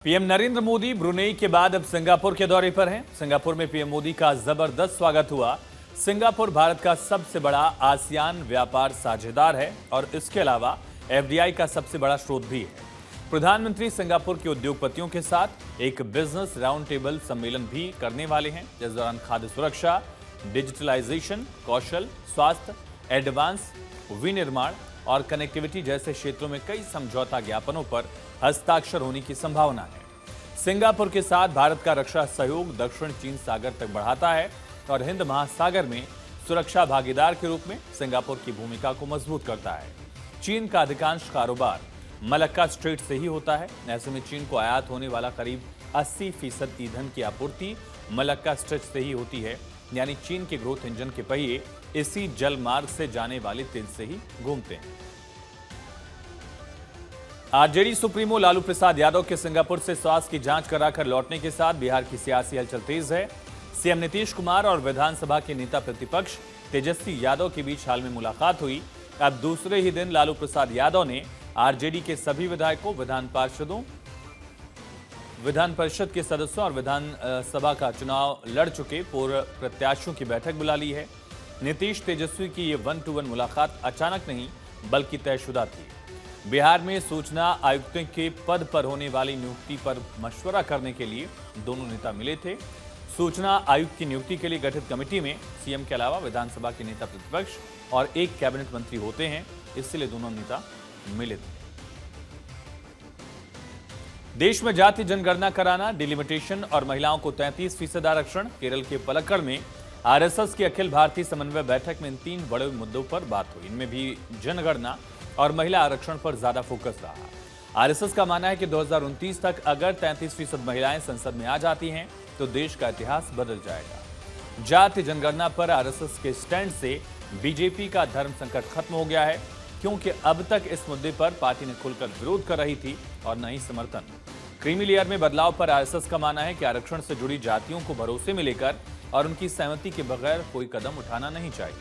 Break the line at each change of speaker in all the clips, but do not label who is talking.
PM Narendra Modi Brunei के बाद अब सिंगापुर के दौरे पर हैं। सिंगापुर में पीएम मोदी का जबरदस्त स्वागत हुआ। सिंगापुर भारत का सबसे बड़ा आसियान व्यापार साझेदार है और इसके अलावा एफडीआई का सबसे बड़ा स्रोत भी है। प्रधानमंत्री सिंगापुर के उद्योगपतियों के साथ एक बिजनेस राउंड टेबल सम्मेलन भी करने वाले हैं। इस दौरान खाद्य सुरक्षा, डिजिटलाइजेशन, कौशल, स्वास्थ्य, एडवांस विनिर्माण और कनेक्टिविटी जैसे क्षेत्रों में कई समझौता ज्ञापनों पर हस्ताक्षर होने की संभावना है। सिंगापुर के साथ भारत का रक्षा सहयोग दक्षिण चीन सागर तक बढ़ाता है और हिंद महासागर में सुरक्षा भागीदार के रूप में सिंगापुर की भूमिका को मजबूत करता है। चीन का अधिकांश कारोबार मलक्का स्ट्रेट से ही होता है। ऐसे में चीन को आयात होने वाला करीब 80% ईंधन की आपूर्ति मलक्का स्ट्रेट से ही होती है। यानी चीन के ग्रोथ इंजन के पहिए इसी जल मार्ग से जाने वाले तेल से ही घूमते हैं। आरजेडी सुप्रीमो लालू प्रसाद यादव के सिंगापुर से स्वास्थ्य की जांच कराकर लौटने के साथ बिहार की सियासी हलचल तेज है। सीएम नीतीश कुमार और विधानसभा के नेता प्रतिपक्ष तेजस्वी यादव के बीच हाल में मुलाकात हुई। अब दूसरे ही दिन लालू प्रसाद यादव ने आरजेडी के सभी विधायकों, विधान परिषद के सदस्यों और विधानसभा का चुनाव लड़ चुके पूर्व प्रत्याशियों की बैठक बुला ली है। नीतीश तेजस्वी की ये 1-to-1 मुलाकात अचानक नहीं बल्कि तयशुदा थी। बिहार में सूचना आयुक्त के पद पर होने वाली नियुक्ति पर मशवरा करने के लिए दोनों नेता मिले थे। सूचना आयुक्त की नियुक्ति के लिए गठित कमेटी में सीएम के अलावा विधानसभा के नेता प्रतिपक्ष और एक कैबिनेट मंत्री होते हैं, इसलिए दोनों नेता मिले थे। देश में जाति जनगणना कराना, डिलिमिटेशन और महिलाओं को 33% आरक्षण। केरल के पलक्कड़ में आरएसएस की अखिल भारतीय समन्वय बैठक में इन 3 बड़े मुद्दों पर बात हुई। इनमें भी जनगणना और महिला आरक्षण पर ज्यादा फोकस रहा। आरएसएस का मानना है कि 2029 तक अगर 33% महिलाएं संसद में आ जाती हैं तो देश का इतिहास बदल जाएगा। जाति जनगणना पर आरएसएस के स्टैंड से बीजेपी का धर्म संकट खत्म हो गया है, क्योंकि अब तक इस मुद्दे पर पार्टी ने खुलकर विरोध कर रही थी और न ही समर्थन। क्रीमी लेयर में बदलाव पर आरएसएस का मानना है कि आरक्षण से जुड़ी जातियों को भरोसे में लेकर और उनकी सहमति के बगैर कोई कदम उठाना नहीं चाहिए।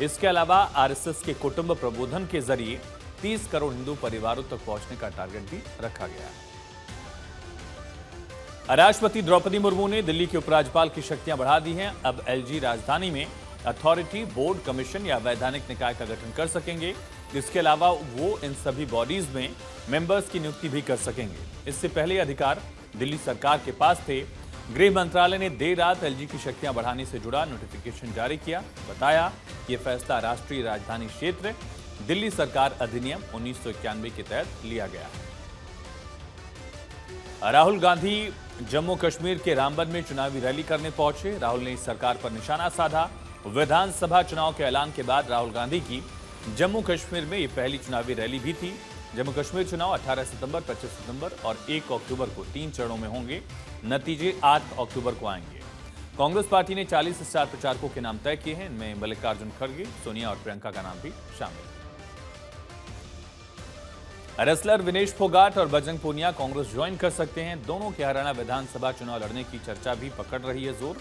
इसके अलावा आरएसएस के कुटुंब प्रबोधन के जरिए 30 करोड़ हिंदू परिवारों तक पहुंचने का टारगेट भी रखा गया है। राष्ट्रपति द्रौपदी मुर्मू ने दिल्ली के उपराज्यपाल की शक्तियां बढ़ा दी हैं। अब एलजी राजधानी में अथॉरिटी, बोर्ड, कमीशन या वैधानिक निकाय का गठन कर सकेंगे। इसके अलावा वो इन सभी बॉडीज में मेंबर्स की नियुक्ति भी कर सकेंगे। इससे पहले अधिकार दिल्ली सरकार के पास थे। गृह मंत्रालय ने देर रात एलजी की शक्तियां बढ़ाने से जुड़ा नोटिफिकेशन जारी किया। बताया ये फैसला राष्ट्रीय राजधानी क्षेत्र दिल्ली सरकार अधिनियम 1991 के तहत लिया गया है। राहुल गांधी जम्मू कश्मीर के रामबन में चुनावी रैली करने पहुंचे। राहुल ने सरकार पर निशाना साधा। विधानसभा चुनाव के ऐलान के बाद राहुल गांधी की जम्मू कश्मीर में ये पहली चुनावी रैली भी थी। जम्मू कश्मीर चुनाव 18 सितंबर, 25 सितंबर और 1 अक्टूबर को 3 चरणों में होंगे। नतीजे 8 अक्टूबर को आएंगे। कांग्रेस पार्टी ने 40 स्टार प्रचारकों के नाम तय किए हैं। इनमें मल्लिकार्जुन खड़गे, सोनिया और प्रियंका का नाम भी शामिल है। रेसलर विनेश फोगाट और बजरंग पूनिया कांग्रेस ज्वाइन कर सकते हैं। दोनों के हरियाणा विधानसभा चुनाव लड़ने की चर्चा भी पकड़ रही है जोर।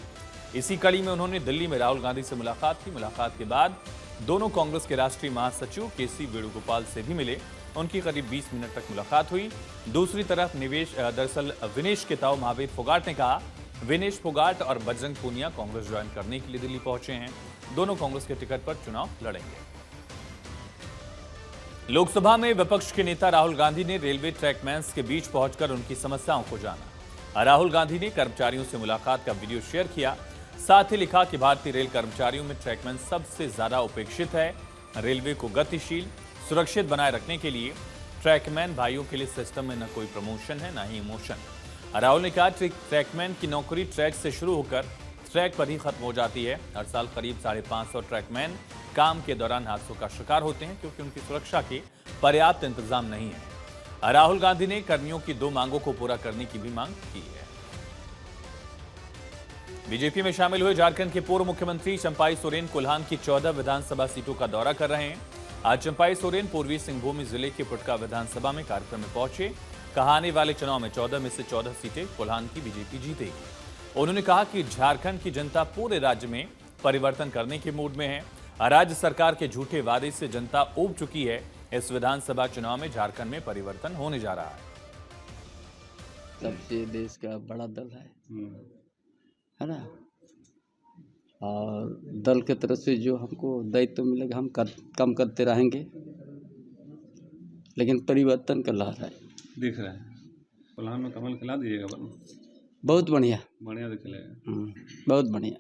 इसी कड़ी में उन्होंने दिल्ली में राहुल गांधी से मुलाकात की। मुलाकात के बाद दोनों कांग्रेस के राष्ट्रीय महासचिव केसी वेणुगोपाल से भी मिले। उनकी करीब 20 मिनट तक मुलाकात हुई। दूसरी तरफ विनेश के ताऊ महावीर फोगाट ने कहा विनेश फोगाट और बजरंग पूनिया कांग्रेस ज्वाइन करने के लिए दिल्ली पहुंचे हैं। दोनों कांग्रेस के टिकट पर चुनाव लड़ेंगे। लोकसभा में विपक्ष के नेता राहुल गांधी ने रेलवे ट्रैकमैन्स के बीच पहुंचकर उनकी समस्याओं को जाना। राहुल गांधी ने कर्मचारियों से मुलाकात का वीडियो शेयर किया। साथ ही लिखा कि भारतीय रेल कर्मचारियों में ट्रैकमैन सबसे ज्यादा उपेक्षित है। रेलवे को गतिशील, सुरक्षित बनाए रखने के लिए ट्रैकमैन भाइयों के लिए सिस्टम में न कोई प्रमोशन है, न ही इमोशन। राहुल ने कहा ट्रैकमैन की नौकरी ट्रैक से शुरू होकर ट्रैक पर ही खत्म हो जाती है। हर साल करीब 550 ट्रैकमैन काम के दौरान हादसों का शिकार होते हैं, क्योंकि उनकी सुरक्षा के पर्याप्त इंतजाम नहीं है। राहुल गांधी ने कर्मियों की 2 मांगों को पूरा करने की भी मांग की है। बीजेपी में शामिल हुए झारखंड के पूर्व मुख्यमंत्री चंपाई सोरेन कोल्हान की 14 विधानसभा सीटों का दौरा कर रहे हैं। आज चंपाई सोरेन पूर्वी सिंहभूम जिले के पुटका विधानसभा में कार्यक्रम में पहुंचे। कहा आने वाले चुनाव में 14 में से 14 सीटें कोल्हान की बीजेपी जीतेगी। उन्होंने कहा कि झारखंड की जनता पूरे राज्य में परिवर्तन करने के मूड में है। राज्य सरकार के झूठे वादे से जनता ऊब चुकी है। इस विधानसभा चुनाव में झारखंड में परिवर्तन होने जा रहा है।
सबसे देश का बड़ा दल है ना। और दल के तरफ से जो हमको दायित्व मिलेगा हम काम करते रहेंगे, लेकिन परिवर्तन का लहर है।
दिख रहा है कोल्हान में कमल खिला दीजिएगा बन
बहुत बढ़िया
बढ़िया दिखेगा।
बहुत बढ़िया।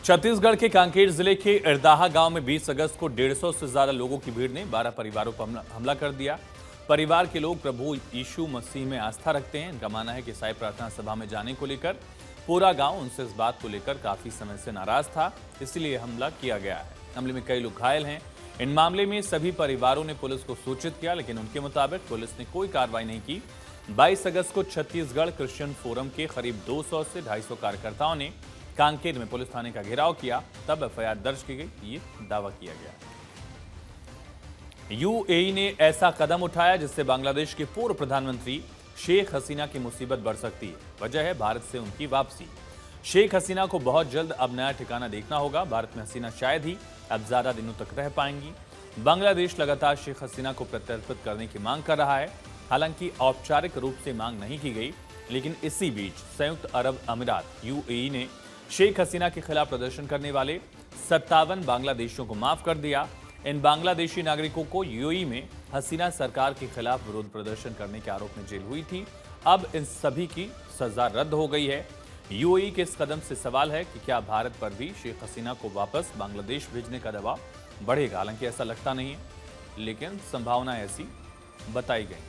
छत्तीसगढ़ के कांकेर जिले के इरदाहा गांव में 20 अगस्त को 150 से ज्यादा लोगों की भीड़ ने 12 परिवारों पर हमला कर दिया। परिवार के लोग प्रभु यीशु मसीह में आस्था रखते हैं। इनका मानना है कि ईसाई प्रार्थना सभा में जाने को लेकर पूरा गांव उनसे इस बात को लेकर काफी समय से नाराज था, इसलिए हमला किया गया है। हमले में कई लोग घायल हैं। इन मामले में सभी परिवारों ने पुलिस को सूचित किया, लेकिन उनके मुताबिक पुलिस ने कोई कार्रवाई नहीं की। 22 अगस्त को छत्तीसगढ़ क्रिश्चियन फोरम के करीब 200 से 250 कार्यकर्ताओं ने कांकेर में पुलिस थाने का घेराव किया, तब एफआईआर दर्ज की गई, ये दावा किया गया। यूएई ने ऐसा कदम उठाया जिससे बांग्लादेश के पूर्व प्रधानमंत्री शेख हसीना की मुसीबत बढ़ सकती है। वजह है भारत से उनकी वापसी। शेख हसीना को बहुत जल्द अब नया ठिकाना देखना होगा। भारत में हसीना शायद ही अब ज्यादा दिनों तक रह पाएंगी। बांग्लादेश लगातार शेख हसीना को प्रत्यर्पित करने की मांग कर रहा है। हालांकि औपचारिक रूप से मांग नहीं की गई, लेकिन इसी बीच संयुक्त अरब अमीरात यूएई ने शेख हसीना के खिलाफ प्रदर्शन करने वाले 57 बांग्लादेशियों को माफ कर दिया। इन बांग्लादेशी नागरिकों को यूएई में हसीना सरकार के खिलाफ विरोध प्रदर्शन करने के आरोप में जेल हुई थी। अब इन सभी की सजा रद्द हो गई है। यूएई के इस कदम से सवाल है कि क्या भारत पर भी शेख हसीना को वापस बांग्लादेश भेजने का दबाव बढ़ेगा। हालांकि ऐसा लगता नहीं है, लेकिन संभावना ऐसी बताई गई।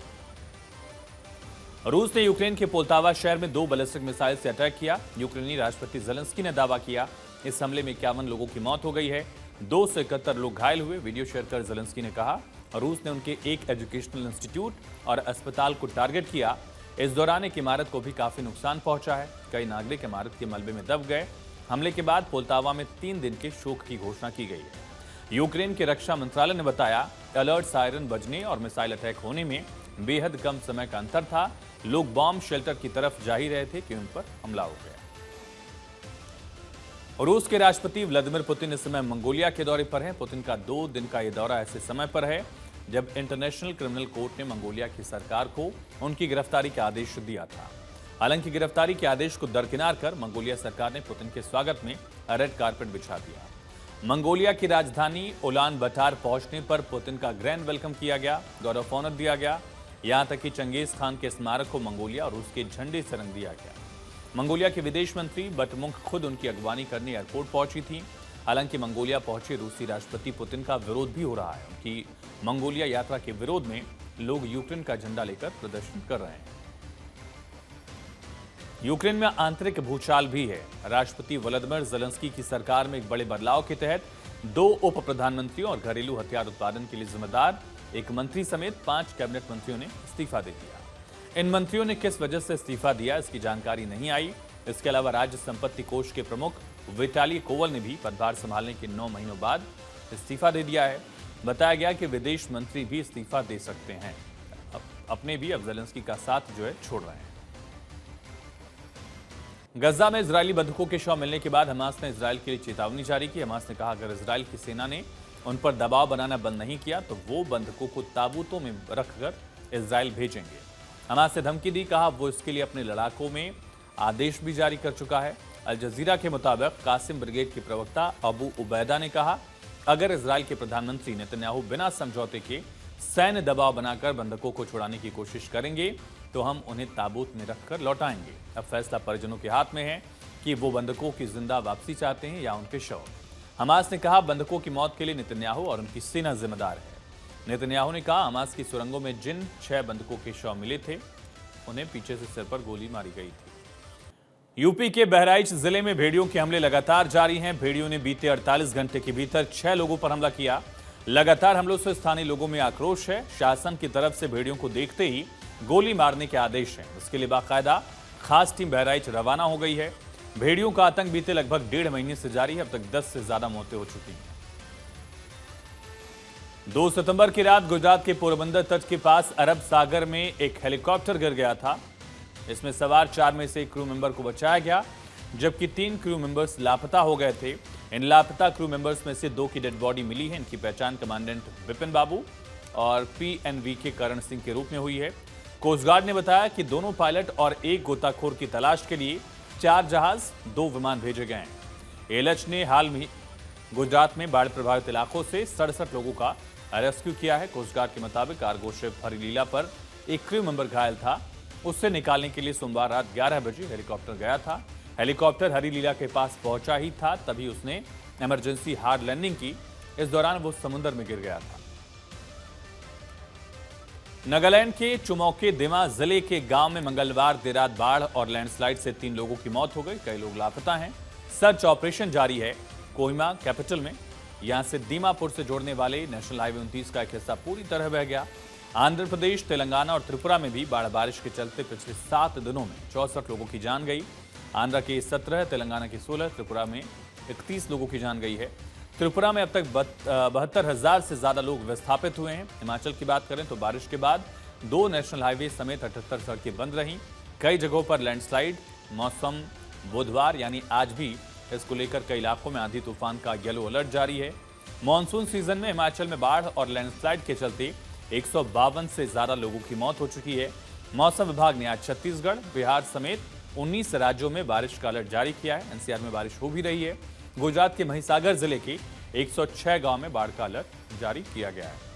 रूस ने यूक्रेन के पोल्तावा शहर में 2 बैलिस्टिक मिसाइल से अटैक किया। यूक्रेनी राष्ट्रपति ज़ेलेंस्की ने दावा किया इस हमले में 51 लोगों की मौत हो गई है, 2 से 71 लोग घायल हुए। वीडियो शेयर कर ज़ेलेंस्की ने कहा रूस ने उनके एक एजुकेशनल इंस्टीट्यूट और अस्पताल को टारगेट किया। इस दौरान एक इमारत को भी काफी नुकसान पहुंचा है। कई नागरिक इमारत के मलबे में दब गए। हमले के बाद पोल्तावा में 3 दिन के शोक की घोषणा की गई है। यूक्रेन के रक्षा मंत्रालय ने बताया अलर्ट सायरन बजने और मिसाइल अटैक होने में बेहद कम समय का अंतर था। लोग बॉम्ब शेल्टर की तरफ जा ही रहे थे कि उन पर हमला हो गया। रूस के राष्ट्रपति व्लादिमीर पुतिन इस समय मंगोलिया के दौरे पर हैं। पुतिन का 2 दिन का यह दौरा ऐसे समय पर है जब इंटरनेशनल क्रिमिनल कोर्ट ने मंगोलिया की सरकार को उनकी गिरफ्तारी का आदेश दिया था। हालांकि गिरफ्तारी के आदेश को दरकिनार कर मंगोलिया सरकार ने पुतिन के स्वागत में रेड कारपेट बिछा दिया। मंगोलिया की राजधानी उलान बटार पहुंचने पर पुतिन का ग्रैंड वेलकम किया गया, गार्ड ऑफ ऑनर दिया गया। यहां तक कि चंगेज खान के स्मारक को मंगोलिया और उसके झंडे से रंग दिया गया। मंगोलिया के विदेश मंत्री बटमुख खुद उनकी अगवानी करने एयरपोर्ट पहुंची थी। हालांकि मंगोलिया पहुंचे रूसी राष्ट्रपति पुतिन का विरोध भी हो रहा है। उनकी मंगोलिया यात्रा के विरोध में लोग यूक्रेन का झंडा लेकर प्रदर्शन कर रहे हैं। यूक्रेन में आंतरिक भूचाल भी है। राष्ट्रपति व्लादिमीर ज़ेलेंस्की की सरकार में एक बड़े बदलाव के तहत 2 उप प्रधानमंत्रियों और घरेलू हथियार उत्पादन के लिए जिम्मेदार एक मंत्री समेत 5 कैबिनेट मंत्रियों ने इस्तीफा दे दिया। इन मंत्रियों ने किस वजह से इस्तीफा दिया, इसकी जानकारी नहीं आई। इसके अलावा राज्य संपत्ति कोष के प्रमुख विटाली कोवल ने भी पदभार संभालने के 9 महीनों बाद इस्तीफा दे दिया है। बताया गया कि विदेश मंत्री भी इस्तीफा दे सकते हैं। अपने भी अब ज़ेलेंस्की का साथ जो है छोड़ रहे हैं। गजा में इजरायली बंधकों के शव मिलने के बाद हमास ने इजरायल के लिए चेतावनी जारी की। हमास ने कहा अगर इजरायल की सेना ने उन पर दबाव बनाना बंद नहीं किया तो वो बंधकों को ताबूतों में रखकर इजरायल भेजेंगे। हमास ने धमकी दी, कहा वो इसके लिए अपने लड़ाकों में आदेश भी जारी कर चुका है। अल जजीरा के मुताबिक कासिम ब्रिगेड के प्रवक्ता अबू उबैदा ने कहा अगर इजरायल के प्रधानमंत्री नेतन्याहू बिना समझौते के सैन्य दबाव बनाकर बंधकों को छुड़ाने की कोशिश करेंगे तो हम उन्हें ताबूत में रखकर लौटाएंगे। अब फैसला परिजनों के हाथ में है कि वो बंधकों की जिंदा वापसी चाहते हैं या उनके शव। हमास ने कहा बंधकों की मौत के लिए नेतन्याहू और उनकी सेना जिम्मेदार है। नेतन्याहू ने कहा हमास की सुरंगों में जिन 6 बंधकों के शव मिले थे उन्हें पीछे से सिर पर गोली मारी गई थी। यूपी के बहराइच जिले में भेड़ियों के हमले लगातार जारी हैं। भेड़ियों ने बीते 48 घंटे के भीतर 6 लोगों पर हमला किया। लगातार हमलों से स्थानीय लोगों में आक्रोश है। शासन की तरफ से भेड़ियों को देखते ही गोली मारने के आदेश हैं। इसके लिए बाकायदा खास टीम बहराइच रवाना हो गई है। भेड़ियों का आतंक बीते लगभग 1.5 महीने से जारी है। अब तक 10 से ज्यादा मौतें हो चुकी हैं। 2 सितंबर की रात गुजरात के पोरबंदर तट के पास अरब सागर में एक हेलीकॉप्टर गिर गया था। इसमें सवार 4 में से एक क्रू मेंबर को बचाया गया, जबकि 3 क्रू मेंबर्स लापता हो गए थे। इन लापता क्रू मेंबर्स में से 2 की डेड बॉडी मिली है। इनकी पहचान कमांडेंट विपिन बाबू और पीएनवी के करण सिंह के रूप में हुई है। कोस्ट गार्ड ने बताया कि दोनों पायलट और एक गोताखोर की तलाश के लिए 4 जहाज, 2 विमान भेजे गए हैं। एएलएच ने हाल में गुजरात में बाढ़ प्रभावित इलाकों से 67 लोगों का रेस्क्यू किया है। कोस्ट गार्ड के मुताबिक आर्गो शिप हरिलीला पर एक क्रू मेंबर घायल था। उससे निकालने के लिए सोमवार रात 11 बजे हेलीकॉप्टर गया था। हेलीकॉप्टर हरिलीला के पास पहुंचा ही था, तभी उसने इमरजेंसी हार्ड लैंडिंग की। इस दौरान वो समुद्र में गिर गया था। नागालैंड के चुमौके दिमा जिले के गांव में मंगलवार देर रात बाढ़ और लैंडस्लाइड से 3 लोगों की मौत हो गई। कई लोग लापता हैं। सर्च ऑपरेशन जारी है। कोहिमा कैपिटल में यहां से दीमापुर से जोड़ने वाले नेशनल हाईवे 29 का एक हिस्सा पूरी तरह बह गया। आंध्र प्रदेश, तेलंगाना और त्रिपुरा में भी बाढ़ बारिश के चलते पिछले 7 दिनों में 64 लोगों की जान गई। आंध्र के 17, तेलंगाना के 16, त्रिपुरा में 31 लोगों की जान गई है। त्रिपुरा में अब तक 72,000 से ज्यादा लोग विस्थापित हुए हैं। हिमाचल की बात करें तो बारिश के बाद 2 नेशनल हाईवे समेत 78 सड़कें बंद रहीं। कई जगहों पर लैंडस्लाइड। मौसम बुधवार यानी आज भी इसको लेकर कई इलाकों में आंधी तूफान का येलो अलर्ट जारी है। मानसून सीजन में हिमाचल में बाढ़ और लैंडस्लाइड के चलते 152 से ज्यादा लोगों की मौत हो चुकी है। मौसम विभाग ने आज छत्तीसगढ़, बिहार समेत 19 राज्यों में बारिश का अलर्ट जारी किया है। एनसीआर में बारिश हो भी रही है। गुजरात के महिसागर जिले के 106 गांव में बाढ़ का अलर्ट जारी किया गया है।